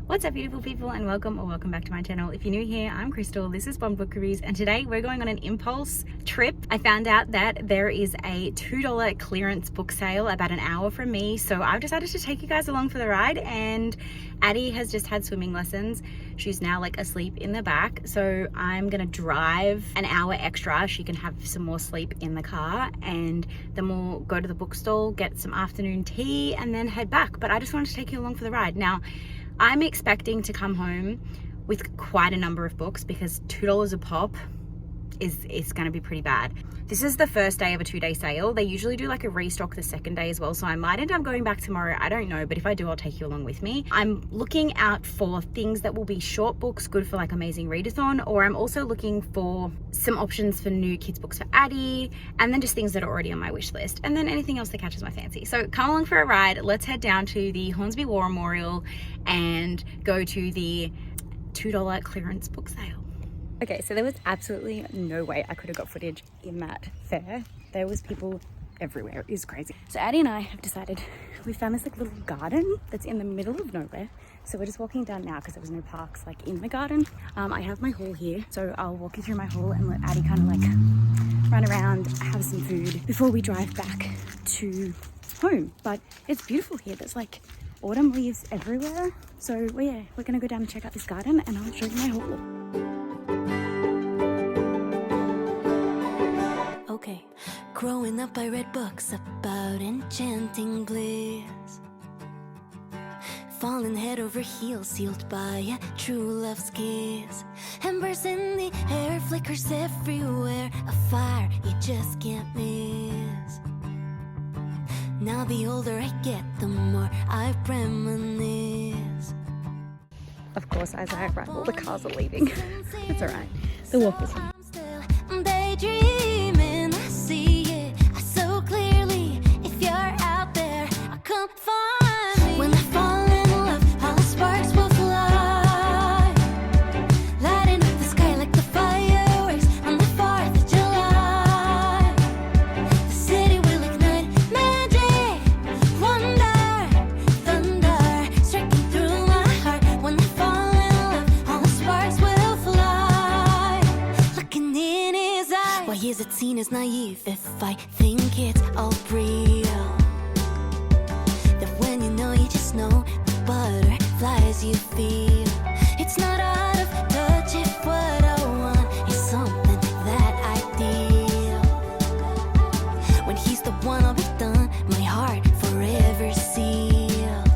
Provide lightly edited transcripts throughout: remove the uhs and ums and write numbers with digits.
What's up, beautiful people, and welcome back to my channel. If you're new here, I'm Crystal, this is Bond Book Reviews, and today we're going on an impulse trip. I found out that there is a $2 clearance book sale about an hour from me, so I've decided to take you guys along for the ride. And Addie has just had swimming lessons. She's now like asleep in the back, so I'm gonna drive an hour extra. She can have some more sleep in the car, and then we'll go to the bookstore, get some afternoon tea, and then head back. But I just wanted to take you along for the ride. Now, I'm expecting to come home with quite a number of books because $2 a pop is going to be pretty bad. This is the first day of a 2-day sale. They usually do like a restock the second day as well, so I might end up going back tomorrow. I don't know, but if I do, I'll take you along with me. I'm looking out for things that will be short books, good for like Amazing Readathon, or I'm also looking for some options for new kids books for Addie, and then just things that are already on my wish list, and then anything else that catches my fancy. So come along for a ride. Let's head down to the Hornsby War Memorial and go to the $2 clearance book sale. Okay, so there was absolutely no way I could have got footage in that fair. There was people everywhere. It was crazy. So Addie and I have decided, we found this like little garden that's in the middle of nowhere. So we're just walking down now because there was no parks like in the garden. I have my haul here, so I'll walk you through my haul and let Addie kind of like run around, have some food before we drive back to home. But it's beautiful here. There's like autumn leaves everywhere. So we're gonna go down and check out this garden, and I'll show you my haul. Okay, growing up I read books about enchanting bliss, falling head over heels, sealed by a true love's kiss. Embers in the air, flickers everywhere, a fire you just can't miss. Now the older I get, the more I reminisce. Of course, as I arrive, all the cars are leaving. It's alright. The walk is fine. Daydreaming, I see it so clearly. If you're out there, come find me. When I fall in love, all the sparks will fly, lighting up the sky like the fireworks on the 4th of July. The city will ignite magic, wonder, thunder, striking through my heart. When I fall in love, all the sparks will fly, looking in his eyes. Why is it seen as naive if I think it's all real? That when you know, you just know, the butterflies you feel. It's not out of touch if what I want is something that I deal. When he's the one, I'll be done, my heart forever sealed.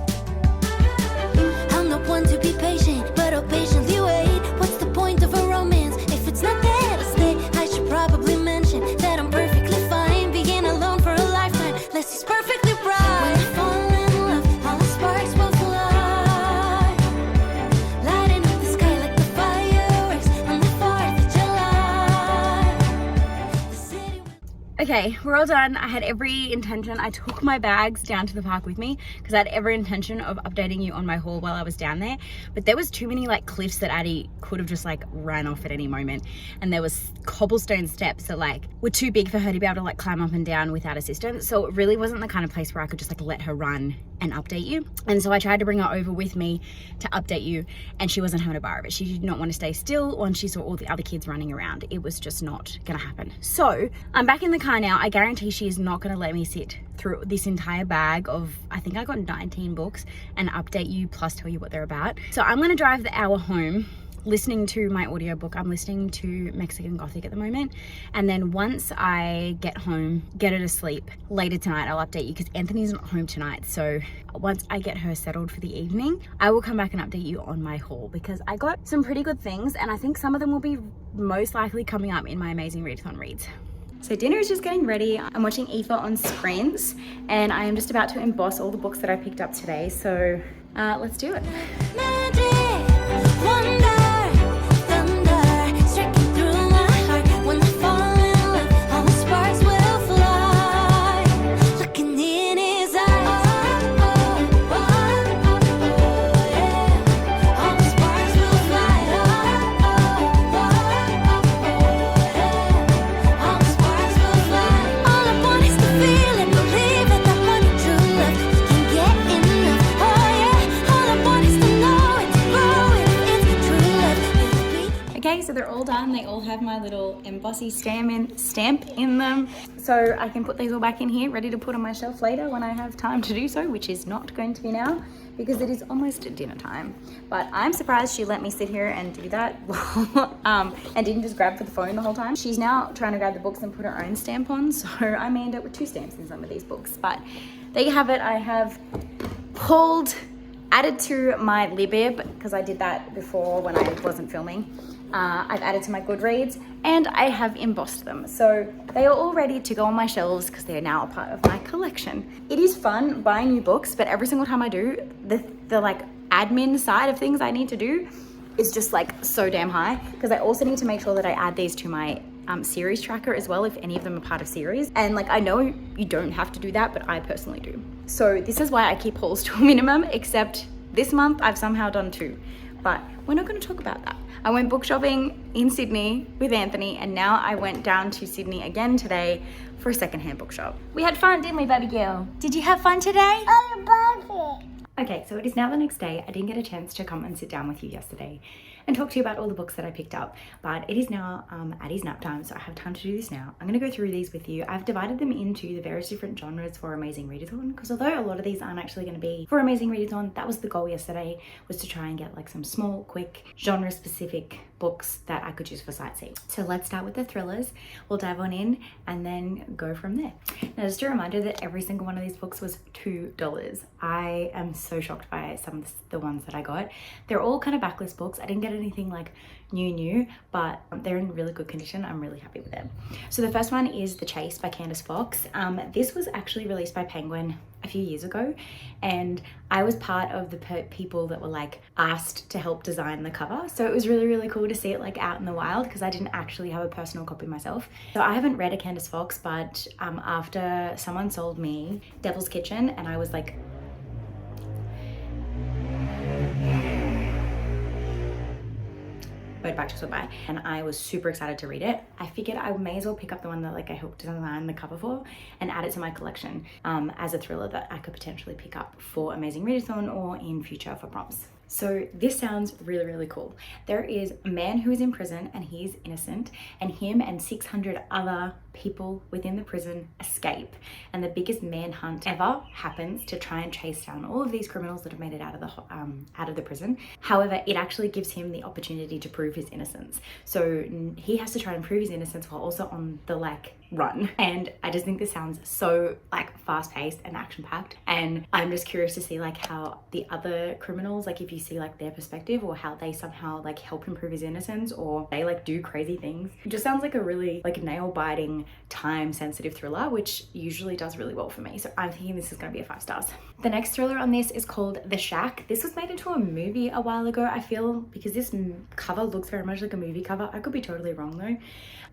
I'm not one to be patient, but I'll patiently wait. What's the point of a romance if it's not there to stay? I should probably mention that I'm perfectly fine being alone for a lifetime, unless he's perfectly right. When I fall in love, all the sparks will fly, lighting up the sky like the fireworks on the 4th of July. The city will... Okay, we're all done. I had every intention. I took my bags down to the park with me because I had every intention of updating you on my haul while I was down there. But there was too many like cliffs that Addie could have just like ran off at any moment. And there was cobblestone steps that like were too big for her to be able to like climb up and down without assistance. So it really wasn't the kind of place where I could just like let her run and update you. And so I tried to bring her over with me to update you, and she wasn't having a bar of it. She did not want to stay still once she saw all the other kids running around. It was just not gonna happen. So I'm back in the car now. I guarantee she is not going to let me sit through this entire bag of, I think I got 19 books, and update you plus tell you what they're about. So I'm going to drive the hour home listening to my audiobook. I'm listening to Mexican Gothic at the moment, and then once I get home, get her to sleep later tonight, I'll update you because Anthony's not home tonight. So once I get her settled for the evening, I will come back and update you on my haul because I got some pretty good things, and I think some of them will be most likely coming up in my Amazing Readathon reads. So dinner is just getting ready. I'm watching Aoife on screens, and I am just about to emboss all the books that I picked up today. So let's do it. Magic, wonder, thunder, striking through my heart. When I fall in love, all the sparks will fly, looking in his eyes. Yeah. All the sparks will fly. All the sparks will fly. All I want is to feel and believe that the one true love can get enough. Oh yeah. All I want is to know it. so they're all done. They all have my little embossy stamp in them. So I can put these all back in here, ready to put on my shelf later when I have time to do so, which is not going to be now because it is almost dinner time. But I'm surprised she let me sit here and do that and didn't just grab for the phone the whole time. She's now trying to grab the books and put her own stamp on, so I may end up with 2 stamps in some of these books. But there you have it. I have added to my Libib, because I did that before when I wasn't filming. I've added to my Goodreads and I have embossed them. So they are all ready to go on my shelves because they are now a part of my collection. It is fun buying new books, but every single time I do, the like admin side of things I need to do is just like so damn high, because I also need to make sure that I add these to my series tracker as well if any of them are part of series. And like I know you don't have to do that, but I personally do. So this is why I keep hauls to a minimum, except this month I've somehow done 2, but we're not going to talk about that. I went book shopping in Sydney with Anthony, and now I went down to Sydney again today for a secondhand bookshop. We had fun, didn't we, baby girl? Did you have fun today? Okay, so it is now the next day. I didn't get a chance to come and sit down with you yesterday and talk to you about all the books that I picked up, but it is now Addie's nap time, so I have time to do this now. I'm going to go through these with you. I've divided them into the various different genres for Amazing Readathon, because although a lot of these aren't actually going to be for Amazing Readathon, that was the goal yesterday, was to try and get like some small, quick, genre-specific books that I could use for sightseeing. So let's start with the thrillers. We'll dive on in and then go from there. Now, just a reminder that every single one of these books was $2. I am so shocked by some of the ones that I got. They're all kind of backlist books. I didn't get anything like new, but they're in really good condition. I'm really happy with them. So the first one is The Chase by Candace Fox. This was actually released by Penguin a few years ago, and I was part of the people that were like asked to help design the cover. So it was really cool to see it like out in the wild, because I didn't actually have a personal copy myself. So I haven't read a Candace Fox, but after someone sold me Devil's Kitchen, and I was like, back to by, and I was super excited to read it. I figured I may as well pick up the one that like I helped design the cover for and add it to my collection as a thriller that I could potentially pick up for Amazing Readathon or in future for prompts. So this sounds really cool. There is a man who is in prison and he's innocent, and him and 600 other people within the prison escape, and the biggest manhunt ever happens to try and chase down all of these criminals that have made it out of the prison. However, it actually gives him the opportunity to prove his innocence. So he has to try and prove his innocence while also on the like run. And I just think this sounds so like fast-paced and action-packed, and I'm just curious to see like how the other criminals, like if you see like their perspective, or how they somehow like help him prove his innocence, or they like do crazy things. It just sounds like a really like nail-biting, time-sensitive thriller, which usually does really well for me. So I'm thinking this is going to be a 5 stars. The next thriller on this is called The Shack. This was made into a movie a while ago, I feel, because this cover looks very much like a movie cover. I could be totally wrong though.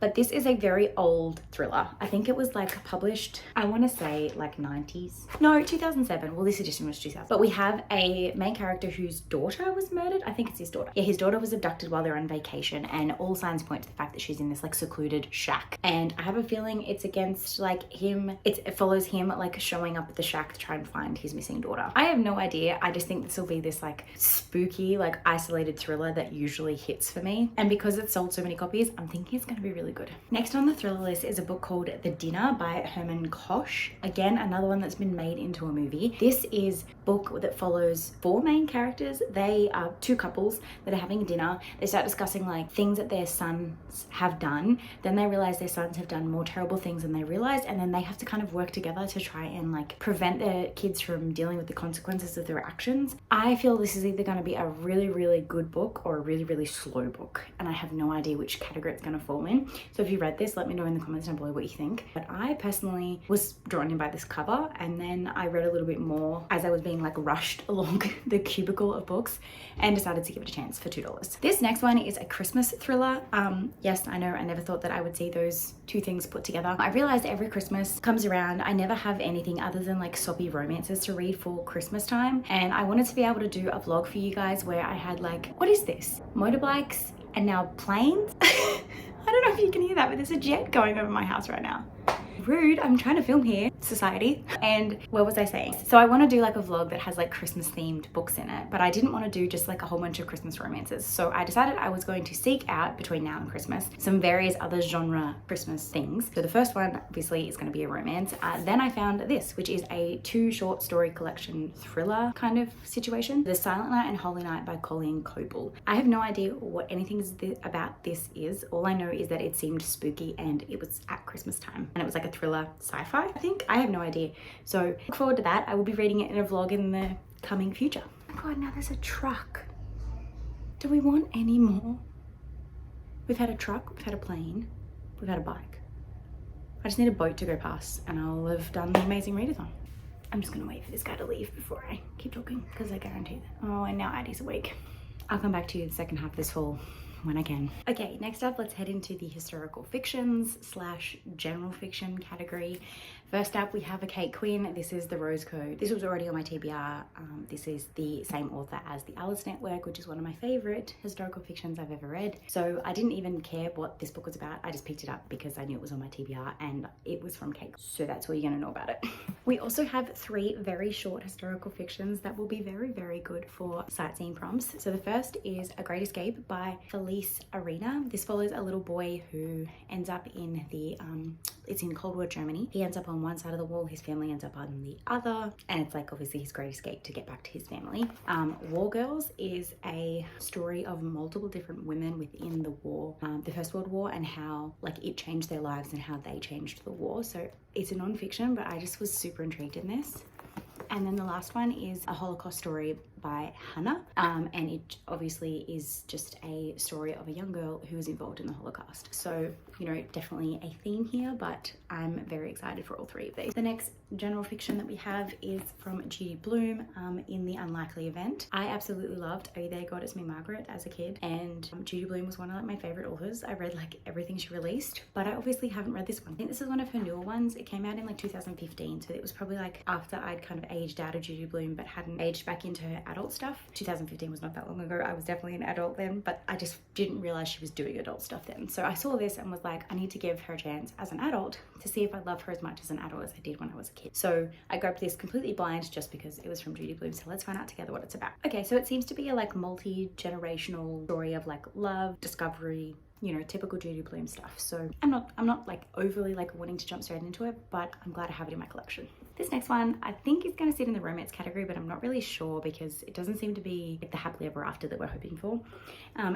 But this is a very old thriller. I think it was like published, I want to say like 90s. No, 2007. Well, this edition was 2000. But we have a main character whose daughter was murdered. I think it's his daughter. Yeah, his daughter was abducted while they're on vacation, and all signs point to the fact that she's in this like secluded shack. And I have a feeling it's against like him. It follows him like showing up at the shack to try and find his missing daughter. I have no idea. I just think this will be this like spooky, like isolated thriller that usually hits for me. And because it's sold so many copies, I'm thinking it's going to be really good. Next on the thriller list is a book called The Dinner by Herman Koch. Again, another one that's been made into a movie. This is a book that follows 4 main characters. They are 2 couples that are having dinner. They start discussing like things that their sons have done. Then they realize their sons have done more terrible things than they realized, and then they have to kind of work together to try and like prevent their kids from dealing with the consequences of their actions. I feel this is either going to be a really good book or a really slow book, and I have no idea which category it's going to fall in. So if you read this, let me know in the comments down below what you think. But I personally was drawn in by this cover, and then I read a little bit more as I was being like rushed along the cubicle of books, and decided to give it a chance for $2. This next one is a Christmas thriller. Yes, I know, I never thought that I would see those 2 things put together. I realized every Christmas comes around, I never have anything other than like soppy romances to read for Christmas time, and I wanted to be able to do a vlog for you guys where I had like, what is this? Motorbikes and now planes? I don't know if you can hear that, but there's a jet going over my house right now. Rude, I'm trying to film here. society. And what was I saying? So I want to do like a vlog that has like Christmas themed books in it, but I didn't want to do just like a whole bunch of Christmas romances. So I decided I was going to seek out between now and Christmas some various other genre Christmas things. So the first one obviously is going to be a romance. Then I found this, which is a 2 short story collection thriller kind of situation. The Silent Night and Holy Night by Colleen Coble. I have no idea what anything about this is. All I know is that it seemed spooky and it was at Christmas time and it was like a thriller sci-fi, I think. I have no idea. So look forward to that. I will be reading it in a vlog in the coming future. Oh my God, now there's a truck. Do we want any more? We've had a truck, we've had a plane, we've had a bike. I just need a boat to go past and I'll have done the Amazing Readathon. I'm just gonna wait for this guy to leave before I keep talking because I guarantee that. Oh, and now Addie's awake. I'll come back to you the second half of this fall when I can. Okay, next up, let's head into the historical fictions / general fiction category. First up, we have a Kate Quinn. This is The Rose Code. This was already on my TBR. This is the same author as The Alice Network, which is one of my favorite historical fictions I've ever read. So I didn't even care what this book was about. I just picked it up because I knew it was on my TBR and it was from Kate. So that's all you're gonna know about it. We also have 3 very short historical fictions that will be very, very good for sightseeing prompts. So the first is A Great Escape by Felice Arena. This follows a little boy who ends up in the, it's in Cold War Germany. He ends up on one side of the wall, his family ends up on the other, and it's like obviously his great escape to get back to his family. War Girls is a story of multiple different women within the war, the First World War, and how like it changed their lives and how they changed the war. So it's a non-fiction, but I just was super intrigued in this. And then the last one is A Holocaust Story by Hannah, and it obviously is just a story of a young girl who was involved in the Holocaust. So, you know, definitely a theme here, but I'm very excited for all 3 of these. The next general fiction that we have is from Judy Blume, in The Unlikely Event. I absolutely loved Oh There God It's Me Margaret as a kid, and Judy Blume was one of like my favorite authors. I read like everything she released, but I obviously haven't read this one. I think this is one of her newer ones. It came out in like 2015, so it was probably like after I'd kind of aged out of Judy Blume but hadn't aged back into her adult stuff. 2015 was not that long ago. I was definitely an adult then, but I just didn't realize she was doing adult stuff then. So I saw this and was like, I need to give her a chance as an adult to see if I love her as much as an adult as I did when I was a kid. So I grabbed this completely blind just because it was from Judy Blume. So let's find out together what it's about. Okay, so it seems to be a like multi-generational story of like love, discovery, you know, typical Judy Blume stuff. So I'm not like overly like wanting to jump straight into it, but I'm glad I have it in my collection. This next one I think is going to sit in the romance category, but I'm not really sure because it doesn't seem to be like the happily ever after that we're hoping for.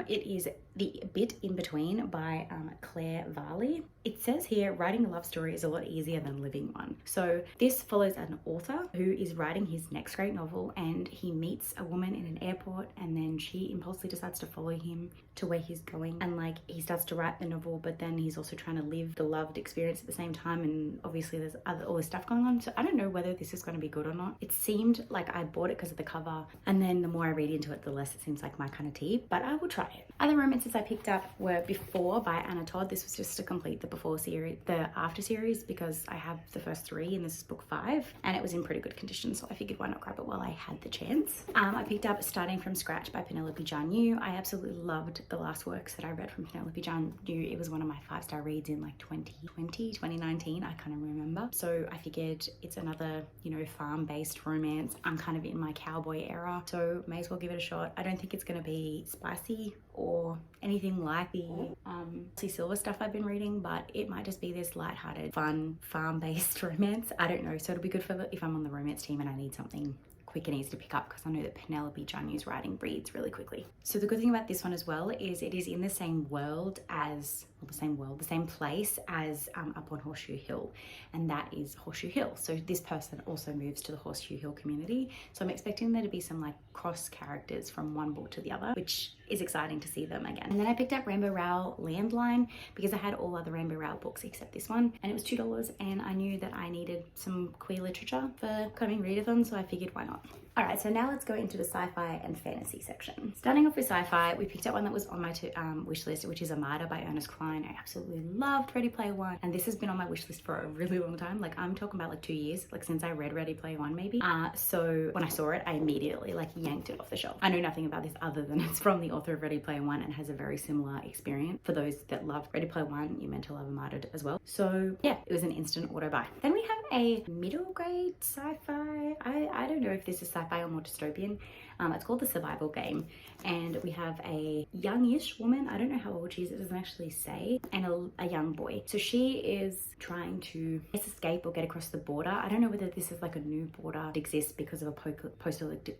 It is The Bit in Between by Claire Varley. It says here, writing a love story is a lot easier than living one. So this follows an author who is writing his next great novel, and he meets a woman in an airport, and then she impulsively decides to follow him to where he's going, and like he starts to write the novel, but then he's also trying to live the loved experience at the same time, and obviously there's all this stuff going on. So I don't know whether this is going to be good or not. It seemed like I bought it because of the cover, and then the more I read into it, the less it seems like my kind of tea, but I will try it. Other romances I picked up were Before by Anna Todd. This was just to complete the Before series, the After series, because I have the first 3 and this is book 5, and it was in pretty good condition, so I figured why not grab it while I had the chance. I picked up Starting from Scratch by Penelope Janu. I absolutely loved the last works that I read from Penelope Janu. It was one of my 5-star reads in like 2020, 2019, I kind of remember. So I figured it's another, you know, farm-based romance. I'm kind of in my cowboy era, so may as well give it a shot. I don't think it's going to be spicy or anything like the Silver stuff I've been reading, but it might just be this lighthearted, fun, farm-based romance. I don't know, so it'll be good for if I'm on the romance team and I need something quick and easy to pick up, because I know that Penelope Janu's writing reads really quickly. So the good thing about this one as well is it is in the same world as, well, the same place as Up on Horseshoe Hill, and that is Horseshoe Hill. So this person also moves to the Horseshoe Hill community. So I'm expecting there to be some like cross characters from one book to the other, which is exciting to see them again. And then I picked up Rainbow Rowell Landline because I had all other Rainbow Rowell books except this one, and it was $2, and I knew that I needed some queer literature for coming readathon, so I figured why not. Alright, so now let's go into the sci-fi and fantasy section. Starting off with sci-fi, we picked up one that was on my wish list, which is Armada by Ernest Cline. I absolutely loved Ready Player One, and this has been on my wish list for a really long time. Like, I'm talking about like 2 years, like since I read Ready Player One maybe. So when I saw it, I immediately like yanked it off the shelf. I know nothing about this other than it's from the author of Ready Player One and has a very similar experience. For those that love Ready Player One, you're meant to love Armada as well. So yeah, it was an instant auto buy. Then we have a middle grade sci-fi. I don't know if this is sci-fi or more dystopian. It's called The Survival Game, and we have a youngish woman, I don't know how old she is, it doesn't actually say, and a young boy. So she is trying to escape or get across the border. I don't know whether this is like a new border that exists because of a post-apocalyptic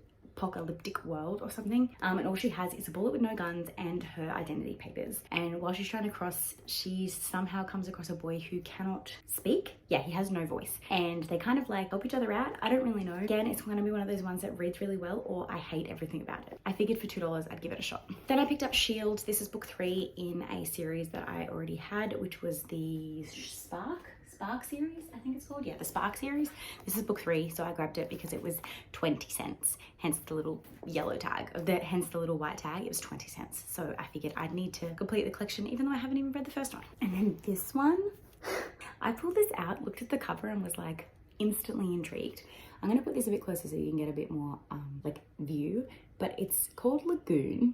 world or something, and all she has is a bullet with no guns and her identity papers. And while she's trying to cross, she somehow comes across a boy who cannot speak. Yeah, he has no voice, and they kind of like help each other out. I don't really know. Again, it's going to be one of those ones that reads really well, or I hate everything about it. I figured for $2 I'd give it a shot. Then I picked up Shield. This is book 3 in a series that I already had, which was the Spark series, I think it's called. Yeah, the Spark series. This is book 3, so I grabbed it because it was 20 cents, hence the little yellow tag, hence the little white tag. It was 20 cents, so I figured I'd need to complete the collection even though I haven't even read the first one. And then this one, I pulled this out, looked at the cover and was like instantly intrigued. I'm gonna put this a bit closer so you can get a bit more like view, but it's called Lagoon.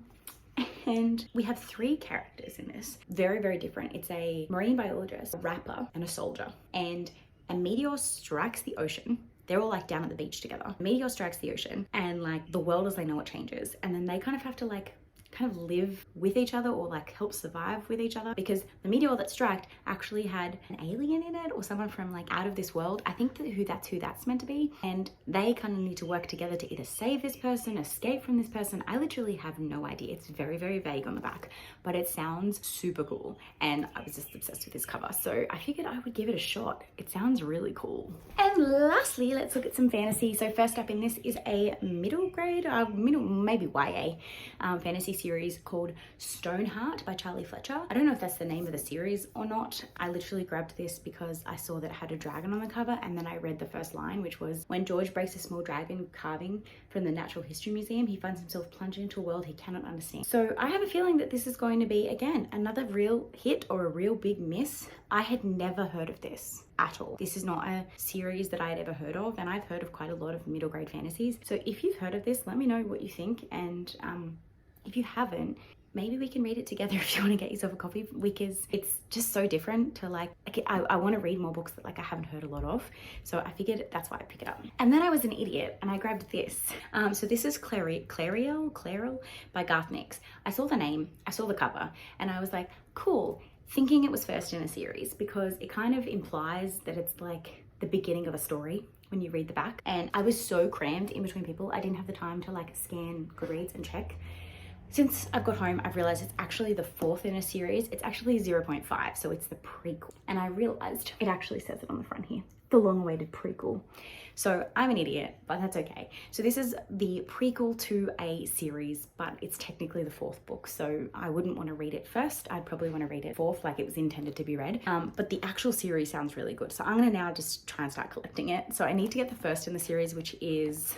And we have 3 characters in this, very, very different. It's a marine biologist, a rapper, and a soldier. And a meteor strikes the ocean. They're all like down at the beach together. A meteor strikes the ocean, and like the world as they know it changes. And then they kind of have to like kind of live with each other or like help survive with each other, because the meteor that struck actually had an alien in it or someone from like out of this world. I think that's who that's meant to be, and they kind of need to work together to either save this person, escape from this person. I literally have no idea. It's very, very vague on the back, but it sounds super cool, and I was just obsessed with this cover, so I figured I would give it a shot. It sounds really cool. And lastly, let's look at some fantasy. So first up in this is a middle grade, maybe YA fantasy series called Stoneheart by Charlie Fletcher. I don't know if that's the name of the series or not. I literally grabbed this because I saw that it had a dragon on the cover, and then I read the first line, which was, when George breaks a small dragon carving from the Natural History Museum, he finds himself plunged into a world he cannot understand. So I have a feeling that this is going to be, again, another real hit or a real big miss. I had never heard of this at all. This is not a series that I had ever heard of, and I've heard of quite a lot of middle grade fantasies. So if you've heard of this, let me know what you think, and if you haven't, maybe we can read it together if you want to get yourself a copy, because it's just so different to like I want to read more books that like I haven't heard a lot of, so I figured that's why I pick it up. And then I was an idiot and I grabbed this. So this is Clariel by Garth Nix. I saw the name, I saw the cover, and I was like, cool, thinking it was first in a series, because it kind of implies that it's like the beginning of a story when you read the back. And I was so crammed in between people, I didn't have the time to like scan Goodreads and check. Since I've got home, I've realized it's actually the 4th in a series. It's actually 0.5, so it's the prequel. And I realized it actually says it on the front here, the long-awaited prequel. So I'm an idiot, but that's okay. So this is the prequel to a series, but it's technically the 4th book. So I wouldn't want to read it first. I'd probably want to read it 4th, like it was intended to be read. But the actual series sounds really good. So I'm going to now just try and start collecting it. So I need to get the first in the series, which is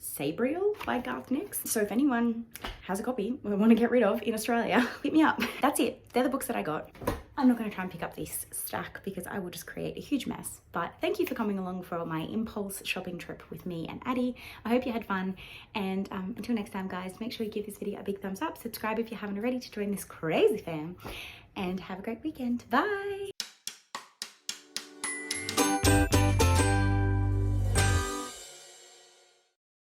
Sabriel by Garth Nix. So if anyone has a copy or want to get rid of in Australia, hit me up. That's it. They're the books that I got. I'm not going to try and pick up this stack because I will just create a huge mess. But thank you for coming along for my impulse shopping trip with me and Addie. I hope you had fun. And until next time, guys, make sure you give this video a big thumbs up. Subscribe if you haven't already to join this crazy fam. And have a great weekend. Bye.